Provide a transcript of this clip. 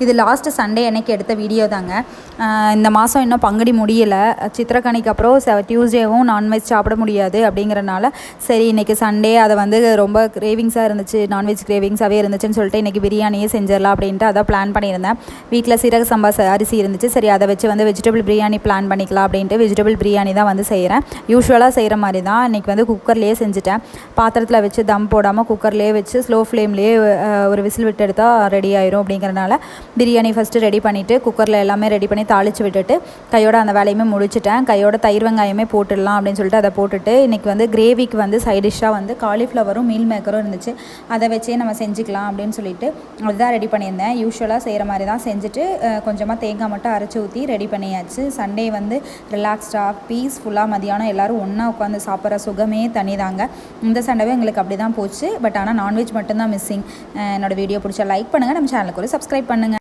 இது last Sunday அன்னைக்கு எடுத்த வீடியோ தாங்க. இந்த மாதம் இன்னும் பங்குனி முடியலை. சித்திரக்கனிக்கு அப்புறம் டியூஸ்டேவும் நான்வெஜ் சாப்பிட முடியாது அப்படிங்கிறனால சரி இன்றைக்கி சண்டே அதை வந்து ரொம்ப கிரேவிங்ஸாக இருந்துச்சு, நான்வெஜ் கிரேவிங்ஸாகவே இருந்துச்சுன்னு சொல்லிட்டு இன்றைக்கி பிரியாணியே செஞ்சிடலாம் அப்படின்ட்டு அதை பிளான் பண்ணியிருந்தேன். வீட்டில் சீரக சம்பா அரிசி இருந்துச்சு. சரி அதை வச்சு வந்து வெஜிடபிள் பிரியாணி பிளான் பண்ணிக்கலாம் அப்படின்ட்டு வெஜிடபிள் பிரியாணி தான் வந்து செய்கிறேன். யூஸ்வலாக செய்கிற மாதிரி தான் இன்றைக்கி வந்து குக்கர்லேயே செஞ்சுட்டேன். பாத்திரத்தில் வச்சு தம் போடாமல் குக்கர்லேயே வச்சு ஸ்லோ ஃப்ளேம்லேயே ஒரு விசில் விட்டு எடுத்தால் ரெடி ஆயிரும். அப்படிங்கிறனால பிரியாணி ஃபஸ்ட்டு ரெடி பண்ணிவிட்டு குக்கரில் எல்லாமே ரெடி பண்ணி தாளித்து விட்டுட்டு கையோட அந்த வேலையுமே முடிச்சிட்டேன். கையோட தயிர் வெங்காயமே போட்டுடலாம் அப்படின்னு சொல்லிட்டு அதை போட்டுட்டு இன்றைக்கி வந்து கிரேவிக்கு வந்து சைட் டிஷ்ஷாக வந்து காலிஃப்ளவரும் மீல் மேக்கரும் இருந்துச்சு. அதை வச்சே நம்ம செஞ்சுக்கலாம் அப்படின்னு சொல்லிட்டு அதுதான் ரெடி பண்ணியிருந்தேன். யூஸ்வலாக செய்கிற மாதிரி தான் செஞ்சுட்டு கொஞ்சமாக தேங்காய் மட்டும் அரைச்சி ஊற்றி ரெடி பண்ணியாச்சு. சண்டே வந்து ரிலாக்ஸ்டாக பீஸ்ஃபுல்லாக மதியானம் எல்லோரும் ஒன்றா உட்காந்து சாப்பிட்ற சுகமே தனி தாங்க. இந்த சண்டேவே எங்களுக்கு அப்படி தான் போச்சு. பட் ஆனால் நான்வெஜ் மட்டும்தான் மிஸ்ஸிங். என்னோடய வீடியோ பிடிச்சா லைக் பண்ணுங்கள், நம்ம சேனலுக்கு ஒரு சப்ஸ்கிரைப் பண்ணுங்கள்.